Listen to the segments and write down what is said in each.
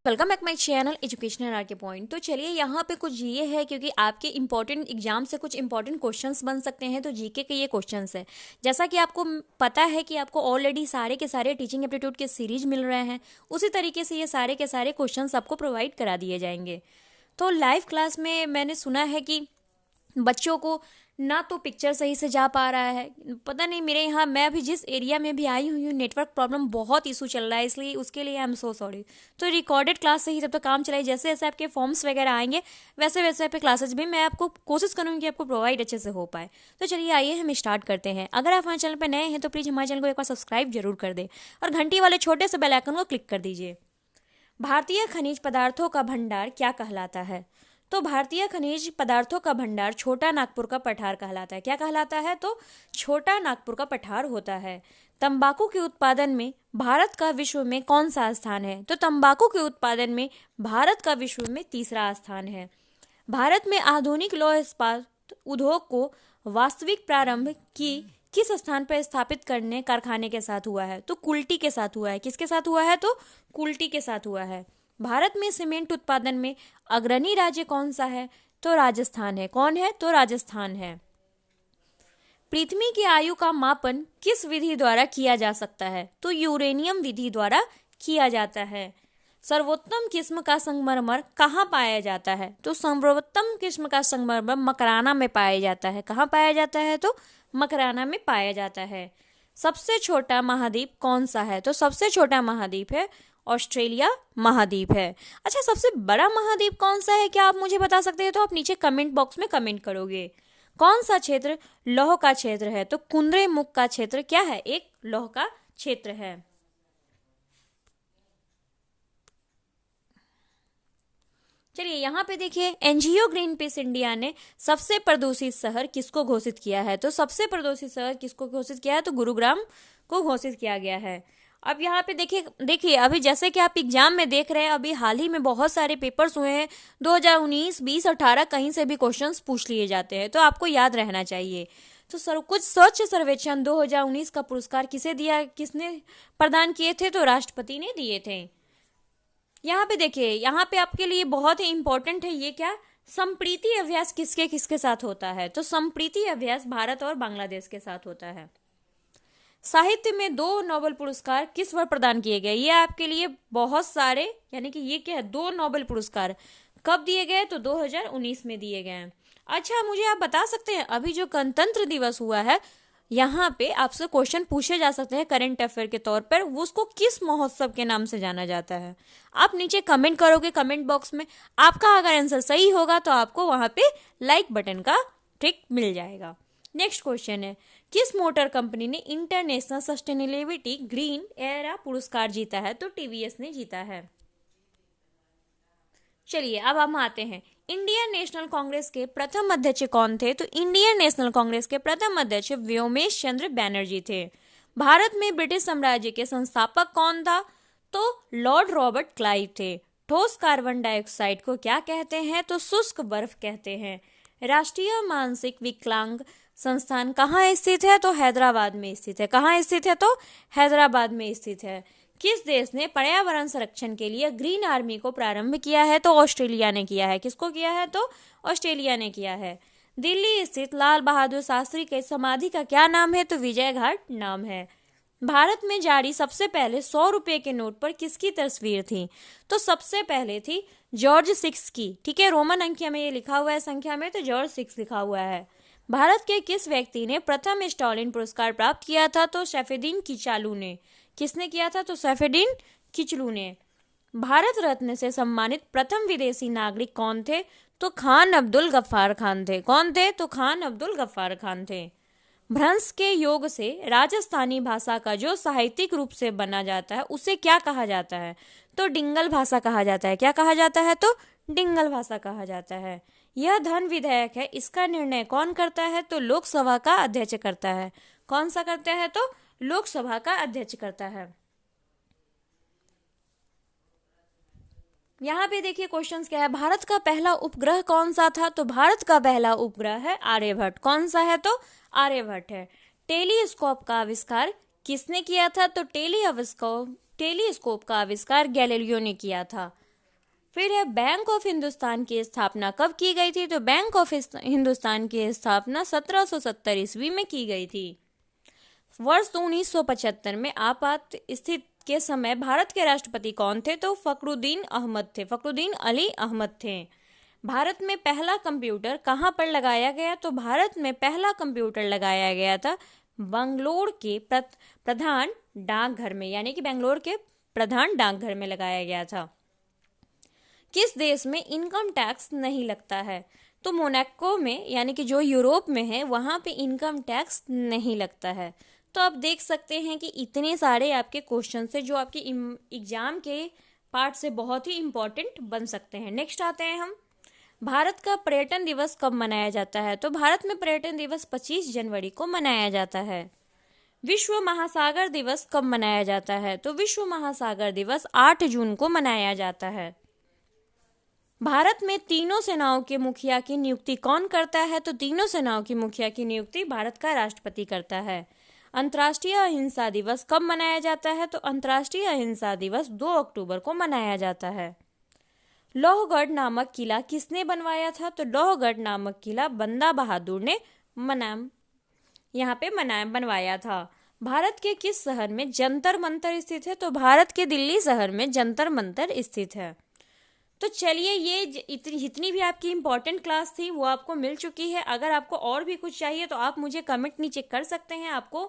Welcome back my channel educational R K point. तो चलिए यहाँ पे कुछ ये है, क्योंकि आपके इंपॉर्टेंट एग्जाम से कुछ इंपॉर्टेंट क्वेश्चंस बन सकते हैं। तो जीके के ये क्वेश्चंस है। जैसा कि आपको पता है कि आपको ऑलरेडी सारे के सारे टीचिंग एप्टीट्यूड के सीरीज मिल रहे हैं, उसी तरीके से ये सारे के सारे क्वेश्चंस आपको प्रोवाइड करा दिए जाएंगे। तो लाइव क्लास में मैंने सुना है कि बच्चों को ना तो पिक्चर सही से जा पा रहा है, पता नहीं मेरे यहाँ, मैं अभी जिस एरिया में भी आई हुई हूँ नेटवर्क प्रॉब्लम बहुत इशू चल रहा है, इसलिए उसके लिए आई एम सो सॉरी। तो रिकॉर्डेड क्लास से ही जब तक काम चलाए, जैसे जैसे आपके फॉर्म्स वगैरह आएंगे वैसे वैसे आपके क्लासेज भी मैं आपको कोशिश करूँगी कि आपको प्रोवाइड अच्छे से हो पाए। तो चलिए आइए हम स्टार्ट करते हैं। अगर आप हमारे चैनल पर नए हैं तो प्लीज़ हमारे चैनल को एक बार सब्सक्राइब जरूर कर दें और घंटी वाले छोटे से बेल आइकन को क्लिक कर दीजिए। भारतीय खनिज पदार्थों का भंडार क्या कहलाता है? तो भारतीय खनिज पदार्थों का भंडार छोटा नागपुर का पठार कहलाता है। क्या कहलाता है? तो छोटा नागपुर का पठार होता है। तंबाकू के उत्पादन में भारत का विश्व में कौन सा स्थान है? तो तंबाकू के उत्पादन में भारत का विश्व में तीसरा स्थान है। भारत में आधुनिक लौह इस्पात उद्योग को वास्तविक प्रारंभ किस स्थान पर स्थापित करने कारखाने के साथ हुआ है? तो कुल्टी के साथ हुआ है। किसके साथ हुआ है? तो कुल्टी के साथ हुआ है। भारत में सीमेंट उत्पादन में अग्रणी राज्य कौन सा है? तो राजस्थान है। कौन है? तो राजस्थान है। पृथ्वी की आयु का मापन किस विधि द्वारा किया जा सकता है? तो यूरेनियम विधि द्वारा किया जाता है। सर्वोत्तम किस्म का संगमरमर कहाँ पाया जाता है? तो सर्वोत्तम किस्म का संगमरमर मकराना में पाया जाता है। कहाँ पाया जाता है? तो मकराना में पाया जाता है। सबसे छोटा महाद्वीप कौन सा है? तो सबसे छोटा महाद्वीप है ऑस्ट्रेलिया महाद्वीप है। अच्छा, सबसे बड़ा महाद्वीप कौन सा है? क्या आप मुझे बता सकते हैं? तो आप नीचे कमेंट बॉक्स में कमेंट करोगे। कौन सा क्षेत्र लौह का क्षेत्र है? तो कुद्रेमुख का क्षेत्र क्या है? एक लौह का क्षेत्र है। चलिए यहाँ पे देखिए, एनजीओ ग्रीन पीस इंडिया ने सबसे प्रदूषित शहर किसको घोषित किया है? तो सबसे प्रदूषित शहर किसको घोषित किया है? तो गुरुग्राम को घोषित किया गया है। अब यहाँ पे देखिए अभी जैसे कि आप एग्जाम में देख रहे हैं, अभी हाल ही में बहुत सारे पेपर्स हुए हैं। 2019, 20, 18 कहीं से भी क्वेश्चंस पूछ लिए जाते हैं, तो आपको याद रहना चाहिए। तो कुछ स्वच्छ सर्वेक्षण 2019 का पुरस्कार किसने प्रदान किए थे? तो राष्ट्रपति ने दिए थे। यहाँ पे देखिए, यहाँ पे आपके लिए बहुत ही इंपॉर्टेंट है ये क्या, संप्रीति अभ्यास किसके किसके साथ होता है? तो संप्रीति अभ्यास भारत और बांग्लादेश के साथ होता है। साहित्य में 2 नोबेल पुरस्कार किस वर्ष प्रदान किए गए? ये आपके लिए बहुत सारे, यानी कि ये क्या है, 2 नोबेल पुरस्कार कब दिए गए? तो 2019 में दिए गए हैं। अच्छा, मुझे आप बता सकते हैं अभी जो गणतंत्र दिवस हुआ है, यहाँ पे आपसे क्वेश्चन पूछे जा सकते हैं करंट अफेयर के तौर पर, उसको किस महोत्सव के नाम से जाना जाता है? आप नीचे कमेंट करोगे कमेंट बॉक्स में। आपका अगर आंसर सही होगा तो आपको वहां पे लाइक बटन का ट्रिक मिल जाएगा। नेक्स्ट क्वेश्चन है, किस मोटर कंपनी ने इंटरनेशनल सस्टेनेबिलिटी ग्रीन एरा पुरस्कार जीता है? तो टीवीएस ने जीता है। चलिए अब हम आते हैं, इंडियन नेशनल कांग्रेस के प्रथम अध्यक्ष कौन थे? तो इंडियन नेशनल कांग्रेस के प्रथम अध्यक्ष व्योमेश चंद्र बैनर्जी थे। भारत में ब्रिटिश साम्राज्य के संस्थापक कौन था? तो लॉर्ड रॉबर्ट क्लाइव थे। ठोस कार्बन डाइऑक्साइड को क्या कहते हैं? तो शुष्क बर्फ कहते हैं। राष्ट्रीय मानसिक विकलांग संस्थान कहाँ स्थित है? तो हैदराबाद में स्थित है। कहाँ स्थित है? तो हैदराबाद में स्थित है। किस देश ने पर्यावरण संरक्षण के लिए ग्रीन आर्मी को प्रारंभ किया है? तो ऑस्ट्रेलिया ने किया है। किसको किया है? तो ऑस्ट्रेलिया ने किया है। दिल्ली स्थित लाल बहादुर शास्त्री के समाधि का क्या नाम है? तो विजय घाट नाम है। भारत में जारी सबसे पहले 100 रुपए के नोट पर किसकी तस्वीर थी? तो सबसे पहले थी जॉर्ज 6 की। ठीक है, रोमन अंकीय में ये लिखा हुआ है संख्या में, तो जॉर्ज 6 लिखा हुआ है। भारत के किस व्यक्ति ने प्रथम स्टालिन पुरस्कार प्राप्त किया था? तो सैफुद्दीन किचालू ने। किसने किया था? तो सैफुद्दीन किचलू ने। भारत रत्न से सम्मानित प्रथम विदेशी नागरिक कौन थे? तो खान अब्दुल गफ्फार खान थे। कौन थे? तो खान अब्दुल गफ्फार खान थे। भ्रंश के योग से राजस्थानी भाषा का जो साहित्यिक रूप से बना जाता है उसे क्या कहा जाता है? तो डिंगल भाषा कहा जाता है। क्या कहा जाता है? तो डिंगल भाषा कहा जाता है। यह धन विधेयक है, इसका निर्णय कौन करता है? तो लोकसभा का अध्यक्ष करता है। कौन सा करता है? तो लोकसभा का अध्यक्ष करता है। यहाँ पे देखिए क्वेश्चंस क्या है, भारत का पहला उपग्रह कौन सा था? तो भारत का पहला उपग्रह है आर्यभट्ट। कौन सा है? तो आर्यभट्ट है। टेलीस्कोप का आविष्कार किसने किया था? तो टेलीस्कोप का आविष्कार गैलीलियो ने किया था। फिर है बैंक ऑफ हिंदुस्तान की स्थापना कब की गई थी? तो बैंक ऑफ हिंदुस्तान की स्थापना 1770 ईस्वी में की गई थी। वर्ष 1975 में आपात स्थिति के समय भारत के राष्ट्रपति कौन थे? तो फखरुद्दीन अहमद थे, फखरुद्दीन अली अहमद थे। भारत में पहला कंप्यूटर कहाँ पर लगाया गया? तो भारत में पहला कंप्यूटर लगाया गया था बंगलोर के प्रधान डाकघर में, यानी कि बेंगलोर के प्रधान डाकघर में लगाया गया था। किस देश में इनकम टैक्स नहीं लगता है? तो मोनाको में, यानी कि जो यूरोप में है, वहां पे इनकम टैक्स नहीं लगता है। तो आप देख सकते हैं कि इतने सारे आपके क्वेश्चन है जो आपके एग्जाम के पार्ट से बहुत ही इंपॉर्टेंट बन सकते हैं। नेक्स्ट आते हैं हम, भारत का पर्यटन दिवस कब मनाया जाता है? तो भारत में पर्यटन दिवस 25 जनवरी को मनाया जाता है। विश्व महासागर दिवस कब मनाया जाता है? तो विश्व महासागर दिवस 8 जून को मनाया जाता है। भारत में तीनों सेनाओं के मुखिया की नियुक्ति कौन करता है? तो तीनों सेनाओं की मुखिया की नियुक्ति भारत का राष्ट्रपति करता है। अंतर्राष्ट्रीय अहिंसा दिवस कब मनाया जाता है? तो अंतर्राष्ट्रीय अहिंसा दिवस 2 अक्टूबर को मनाया जाता है। लोहगढ़ नामक किला किसने बनवाया था? तो लोहगढ़ नामक किला बंदा बहादुर ने बनवाया था। भारत के किस शहर में जंतर मंतर स्थित है? तो भारत के दिल्ली शहर में जंतर मंतर स्थित है। तो चलिए, ये जितनी भी आपकी इंपॉर्टेंट क्लास थी वो आपको मिल चुकी है। अगर आपको और भी कुछ चाहिए तो आप मुझे कमेंट नीचे कर सकते हैं, आपको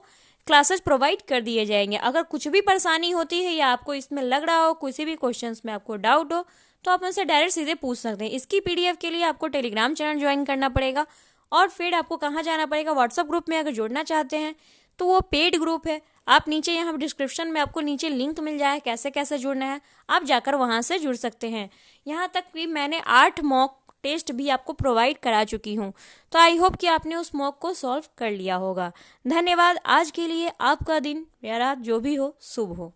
क्लासेस प्रोवाइड कर दिए जाएंगे। अगर कुछ भी परेशानी होती है या आपको इसमें लग रहा हो, किसी भी क्वेश्चंस में आपको डाउट हो, तो आप मुझसे डायरेक्ट सीधे पूछ सकते हैं। इसकी PDF के लिए आपको टेलीग्राम चैनल ज्वाइन करना पड़ेगा और फिर आपको कहाँ जाना पड़ेगा, व्हाट्सएप ग्रुप में अगर जुड़ना चाहते हैं तो वो पेड ग्रुप है। आप नीचे यहाँ डिस्क्रिप्शन में आपको नीचे लिंक मिल जाए कैसे कैसे जुड़ना है, आप जाकर वहाँ से जुड़ सकते हैं। यहाँ तक कि मैंने 8 मॉक टेस्ट भी आपको प्रोवाइड करा चुकी हूँ, तो आई होप कि आपने उस मॉक को सॉल्व कर लिया होगा। धन्यवाद। आज के लिए आपका दिन या रात जो भी हो शुभ हो।